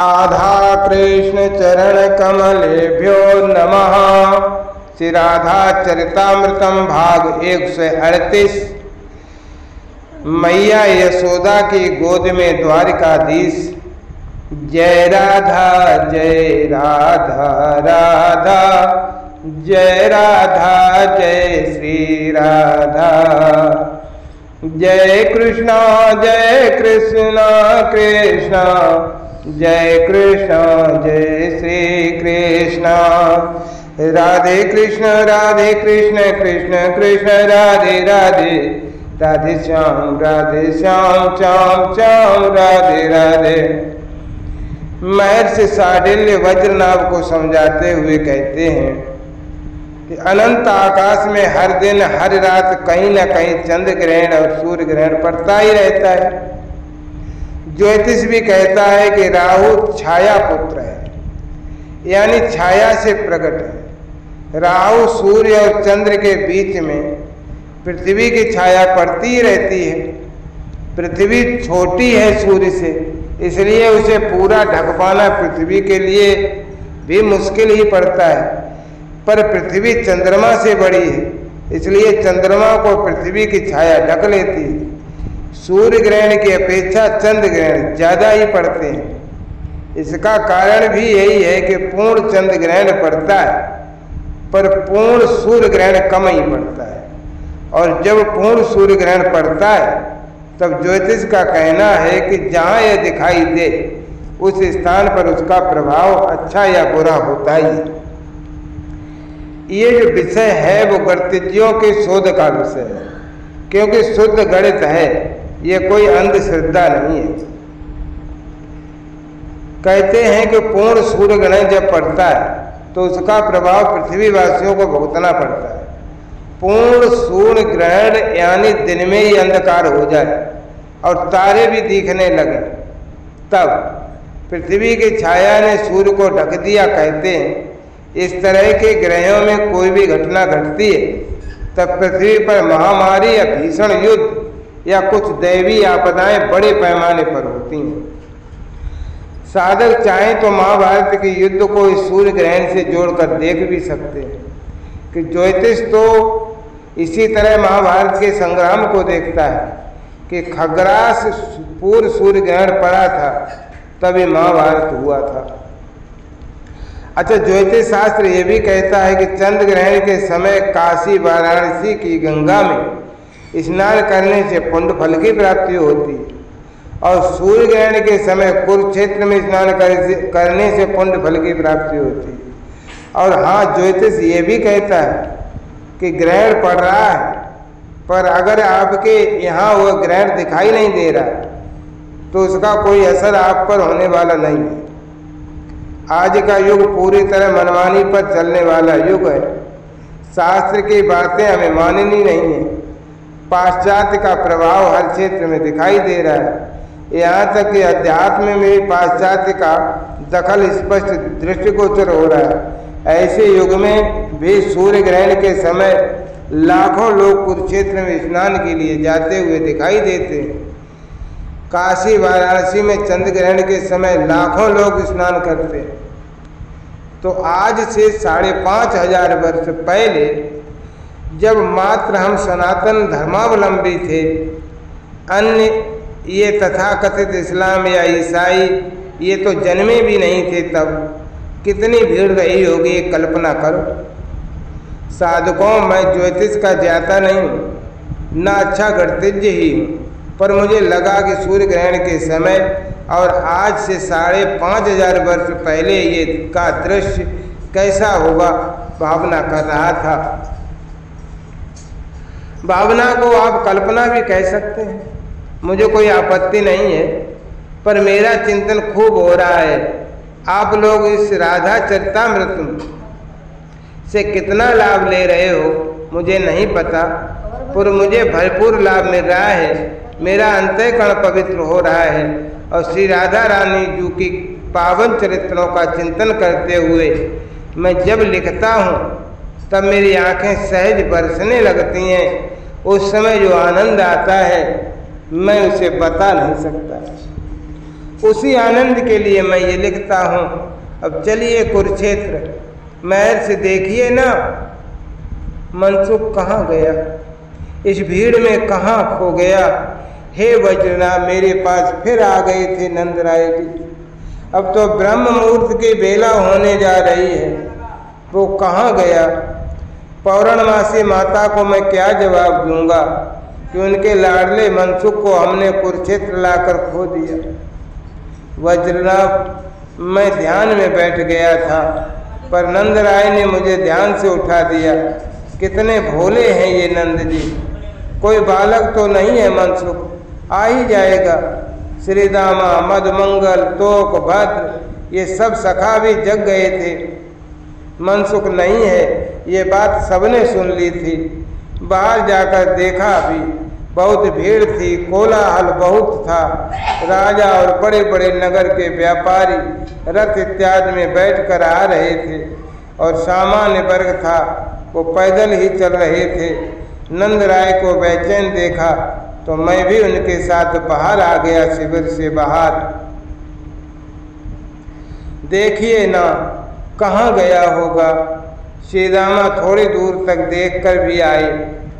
आधा कृष्ण चरण कमलेभ्यो नमः। श्री राधा चरितामृतम भाग 138। मैया यशोदा की गोद में द्वारिकाधीश। जय राधा जय राधा राधा जय राधा जय श्री राधा। जय कृष्ण कृष्ण जय कृष्ण जय श्री कृष्ण। राधे कृष्ण कृष्ण कृष्ण राधे राधे राधे श्याम श्याम श्याम राधे राधे। महर्षि शांडिल्य वज्रनाभ को समझाते हुए कहते हैं कि अनंत आकाश में हर दिन हर रात कहीं न कहीं चंद्र ग्रहण और सूर्य ग्रहण पड़ता ही रहता है। ज्योतिष भी कहता है कि राहु छाया पुत्र है, यानी छाया से प्रकट है। राहु सूर्य और चंद्र के बीच में पृथ्वी की छाया पड़ती ही रहती है। पृथ्वी छोटी है सूर्य से, इसलिए उसे पूरा ढक पाना पृथ्वी के लिए भी मुश्किल ही पड़ता है। पर पृथ्वी चंद्रमा से बड़ी है, इसलिए चंद्रमा को पृथ्वी की छाया ढक लेती है। सूर्य ग्रहण की अपेक्षा चंद्र ग्रहण ज़्यादा ही पड़ते हैं। इसका कारण भी यही है कि पूर्ण चंद्र ग्रहण पड़ता है, पर पूर्ण सूर्य ग्रहण कम ही पड़ता है। और जब पूर्ण सूर्य ग्रहण पड़ता है तब ज्योतिष का कहना है कि जहाँ यह दिखाई दे उस स्थान पर उसका प्रभाव अच्छा या बुरा होता ही है। ये जो विषय है वो गणितज्ञों के शोध का विषय है, क्योंकि शुद्ध गणित है, ये कोई अंधश्रद्धा नहीं है। कहते हैं कि पूर्ण सूर्य ग्रहण जब पड़ता है तो उसका प्रभाव पृथ्वीवासियों को भुगतना पड़ता है। पूर्ण सूर्य ग्रहण यानी दिन में ही अंधकार हो जाए और तारे भी दिखने लगे, तब पृथ्वी की छाया ने सूर्य को ढक दिया। कहते हैं इस तरह के ग्रहों में कोई भी घटना घटती है तब पृथ्वी पर महामारी या भीषण युद्ध या कुछ दैवी आपदाएं बड़े पैमाने पर होती हैं। साधक चाहें तो महाभारत के युद्ध को इस सूर्य ग्रहण से जोड़कर देख भी सकते हैं कि ज्योतिष तो इसी तरह महाभारत के संग्राम को देखता है कि खग्रास पूर्व सूर्य ग्रहण पड़ा था तभी महाभारत हुआ था। अच्छा, ज्योतिष शास्त्र ये भी कहता है कि चंद्र ग्रहण के समय काशी वाराणसी की गंगा में स्नान करने से पुण्य फल की प्राप्ति होती है, और सूर्य ग्रहण के समय कुरुक्षेत्र में स्नान करने से पुण्य फल की प्राप्ति होती है। और हाँ, ज्योतिष ये भी कहता है कि ग्रहण पड़ रहा है, पर अगर आपके यहाँ वह ग्रहण दिखाई नहीं दे रहा तो उसका कोई असर आप पर होने वाला नहीं है। आज का युग पूरी तरह मनमानी पर चलने वाला युग है। शास्त्र की बातें हमें माननी नहीं है। पाश्चात्य का प्रभाव हर क्षेत्र में दिखाई दे रहा है। यहाँ तक कि अध्यात्म में भी पाश्चात्य का दखल स्पष्ट दृष्टिगोचर हो रहा है। ऐसे युग में भी सूर्य ग्रहण के समय लाखों लोग कुरुक्षेत्र में स्नान के लिए जाते हुए दिखाई देते हैं। काशी वाराणसी में चंद्र ग्रहण के समय लाखों लोग स्नान करते हैं। तो आज से 5500 वर्ष पहले जब मात्र हम सनातन धर्मावलंबी थे, अन्य ये तथाकथित इस्लाम या ईसाई ये तो जन्मे भी नहीं थे, तब कितनी भीड़ रही होगी कल्पना करो। साधकों, मैं ज्योतिष का ज्ञाता नहीं हूँ, ना अच्छा गणितज्ञ ही हूँ, पर मुझे लगा कि सूर्य ग्रहण के समय और आज से 5500 वर्ष पहले ये का दृश्य कैसा होगा भावना कर रहा था। भावना को आप कल्पना भी कह सकते हैं, मुझे कोई आपत्ति नहीं है, पर मेरा चिंतन खूब हो रहा है। आप लोग इस राधा चरितामृत से कितना लाभ ले रहे हो मुझे नहीं पता, पर मुझे भरपूर लाभ मिल रहा है। मेरा अंतःकरण पवित्र हो रहा है और श्री राधा रानी जी की पावन चरित्रों का चिंतन करते हुए मैं जब लिखता हूँ तब मेरी आंखें सहज बरसने लगती हैं। उस समय जो आनंद आता है मैं उसे बता नहीं सकता। उसी आनंद के लिए मैं ये लिखता हूँ। अब चलिए कुरुक्षेत्र महल से देखिए ना, मनसुख कहाँ गया, इस भीड़ में कहाँ खो गया। हे वज्रनाभ, मेरे पास फिर आ गए थे नंदराय जी। अब तो ब्रह्म मुहूर्त की बेला होने जा रही है, वो कहाँ गया। पौर्णमासी माता को मैं क्या जवाब दूंगा कि उनके लाडले मनसुख को हमने कुरुक्षेत्र लाकर खो दिया। वज्रनाभ, मैं ध्यान में बैठ गया था, पर नंदराय ने मुझे ध्यान से उठा दिया। कितने भोले हैं ये नंद जी, कोई बालक तो नहीं है मनसुख, आ ही जाएगा। श्रीदामा, मधुमंगल, तोक, भद्र ये सब सखा भी जग गए थे। मनसुख नहीं है, ये बात सबने सुन ली थी। बाहर जाकर देखा भी, बहुत भीड़ थी, कोलाहल बहुत था। राजा और बड़े बड़े नगर के व्यापारी रथ इत्यादि में बैठकर आ रहे थे और सामान्य वर्ग था, वो पैदल ही चल रहे थे। नंदराय को बेचैन देखा तो मैं भी उनके साथ बाहर आ गया, शिविर से बाहर। देखिए ना कहाँ गया होगा। श्रीदामा थोड़ी दूर तक देखकर भी आए,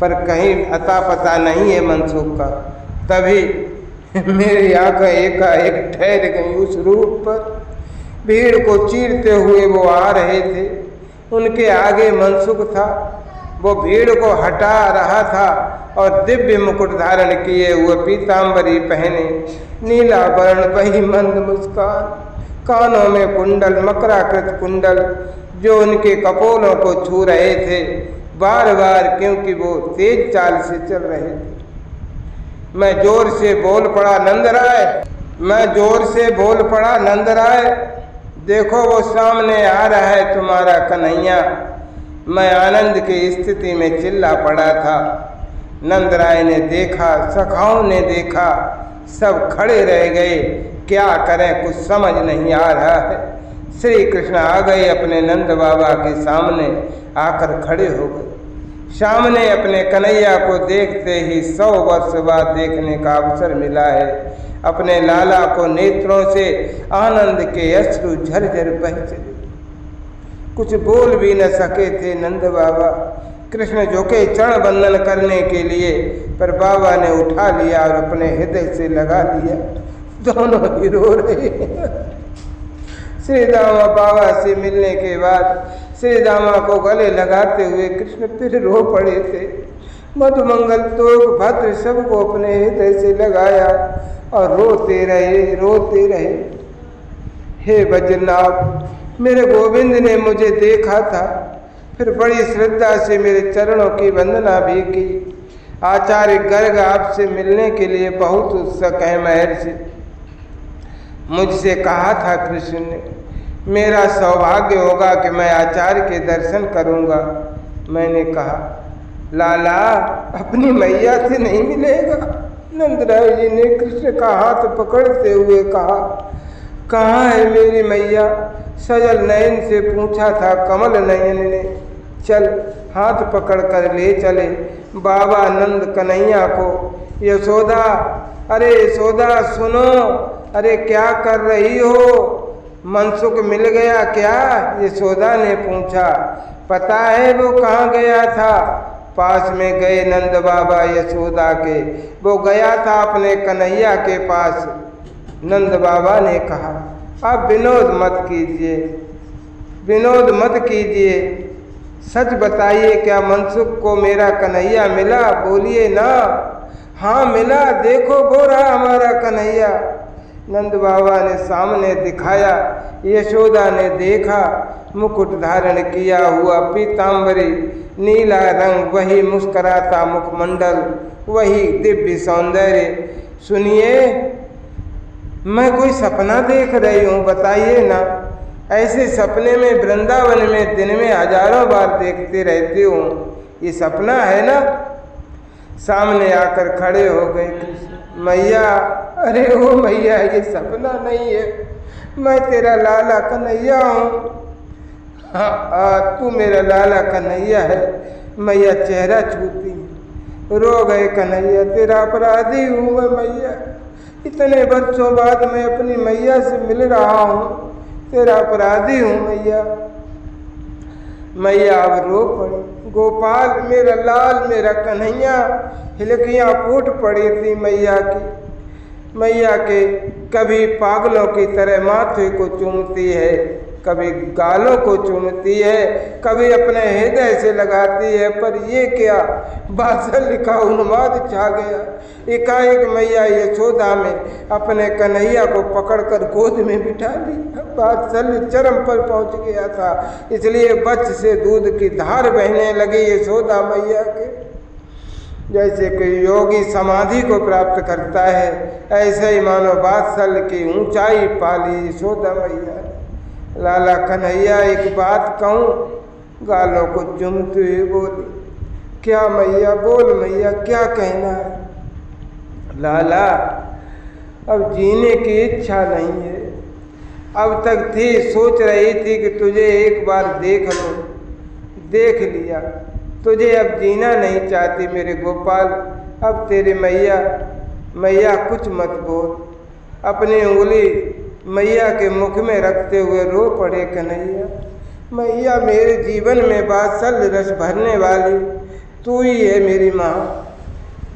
पर कहीं अता पता नहीं है मनसुख का। तभी मेरी आंखें एकाएक ठहर गई उस रूप पर। भीड़ को चीरते हुए वो आ रहे थे, उनके आगे मनसुख था। वो भीड़ को हटा रहा था और दिव्य मुकुट धारण किए हुए, पीतांबरी पहने, नीला वर्ण, वही मंद मुस्कान, कानों में कुंडल, मकराकृत कुंडल जो उनके कपोलों को छू रहे थे बार बार, क्योंकि वो तेज चाल से चल रहे थे। मैं जोर से बोल पड़ा, नंदराय। मैं जोर से बोल पड़ा, नंदराय देखो वो सामने आ रहा है तुम्हारा कन्हैया। मैं आनंद की स्थिति में चिल्ला पड़ा था। नंदराय ने देखा, सखाओं ने देखा, सब खड़े रह गए। क्या करें, कुछ समझ नहीं आ रहा है। श्री कृष्ण आ गए अपने नंद बाबा के सामने, आकर खड़े हो गए। सामने अपने कन्हैया को देखते ही 100 वर्ष बाद देखने का अवसर मिला है। अपने लाला को नेत्रों से आनंद के अश्रु झरझर बह चले। कुछ बोल भी न सके थे नंद बाबा। कृष्ण झुके चरण बंदन करने के लिए, पर बाबा ने उठा लिया और अपने हृदय से लगा दिया। दोनों ही रो रहे। श्रीदामा बाबा से मिलने के बाद श्रीदामा को गले लगाते हुए कृष्ण फिर रो पड़े थे। मधुमंगल, तोक, भद्र सबको अपने हृदय से लगाया और रोते रहे। हे वज्रनाभ, मेरे गोविंद ने मुझे देखा था, फिर बड़ी श्रद्धा से मेरे चरणों की वंदना भी की। आचार्य गर्ग आपसे मिलने के लिए बहुत उत्सुक है महर्षि। मुझसे कहा था कृष्ण ने, मेरा सौभाग्य होगा कि मैं आचार्य के दर्शन करूंगा। मैंने कहा, लाला अपनी मैया से नहीं मिलेगा। नंदराय जी ने कृष्ण का हाथ पकड़ते हुए कहा, कहाँ है मेरी मैया? सजल नयन से पूछा था कमल नयन ने। चल, हाथ पकड़कर ले चले बाबा नंद कन्हैया को। यशोदा, अरे यशोदा सुनो, अरे क्या कर रही हो? मनसुख मिल गया क्या? यशोदा ने पूछा। पता है वो कहाँ गया था? पास में गए नंद बाबा यशोदा के, वो गया था अपने कन्हैया के पास। नंद बाबा ने कहा, आप विनोद मत कीजिए, सच बताइए, क्या मनसुख को मेरा कन्हैया मिला? बोलिए ना। हाँ मिला, देखो वो रहा हमारा कन्हैया। नंद बाबा ने सामने दिखाया। यशोदा ने देखा, मुकुट धारण किया हुआ, पीतांबरी, नीला रंग, वही मुस्कुराता मुखमंडल, वही दिव्य सौंदर्य। सुनिए, मैं कोई सपना देख रही हूँ, बताइए ना। ऐसे सपने में वृंदावन में दिन में हजारों बार देखते रहती हूँ, ये सपना है ना? सामने आकर खड़े हो गए कृष्ण। मैया, अरे ओ मैया, ये सपना नहीं है, मैं तेरा लाला कन्हैया हूँ। हाँ, तू मेरा लाला कन्हैया है। मैया चेहरा छूती, रो गए कन्हैया, तेरा अपराधी हूँ मैं मैया, इतने वर्षों बाद मैं अपनी मैया से मिल रहा हूँ, तेरा अपराधी हूँ मैया। मैया अब रो पड़ी। गोपाल मेरा लाल, मेरा कन्हैया, हिलकियाँ फूट पड़ी थी मैया की। मैया के कभी पागलों की तरह माथे को चूमती है, कभी गालों को चूमती है, कभी अपने हृदय से लगाती है। पर ये क्या वात्सल्य का उन्माद छा गया। एकाएक मैया यशोदा में अपने कन्हैया को पकड़कर गोद में बिठा ली। वात्सल्य चरम पर पहुंच गया था, इसलिए बच्च से दूध की धार बहने लगी यशोदा मैया के। जैसे कोई योगी समाधि को प्राप्त करता है, ऐसे ही मानो वात्सल्य की ऊंचाई पाली यशोदा मैया। लाला कन्हैया एक बात कहूँ, गालों को चूमते हुए बोली। क्या मैया? बोल मैया, क्या कहना है? लाला, अब जीने की इच्छा नहीं है। अब तक थी, सोच रही थी कि तुझे एक बार देख लूं, देख लिया। तुझे अब जीना नहीं चाहती मेरे गोपाल। अब तेरे मैया कुछ मत बोल। अपनी उंगली मैया के मुख में रखते हुए रो पड़े कन्हैया। मैया, मेरे जीवन में वात्सल्य रस भरने वाली तू ही है मेरी माँ।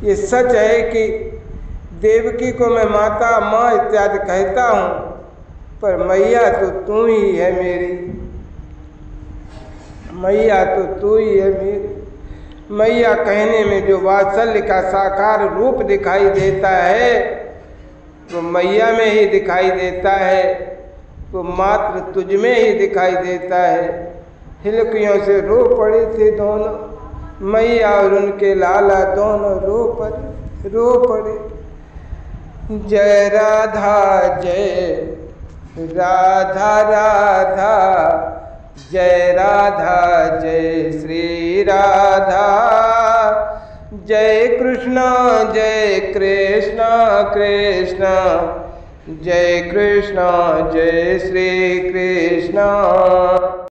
ये सच है कि देवकी को मैं माता, माँ इत्यादि कहता हूँ, पर मैया तो तू ही है मेरी। मैया तो तू ही है मेरी। मैया कहने में जो वात्सल्य का साकार रूप दिखाई देता है, वो मैया में ही दिखाई देता है, वो मात्र तुझ में ही दिखाई देता है। हिलकियों से रो पड़ी थी दोनों, मैया और उनके लाला दोनों रो पड़े। जय राधा जय राधा राधा, जय राधा जय श्री राधा, जय कृष्ण कृष्ण, जय कृष्ण जय श्री कृष्ण।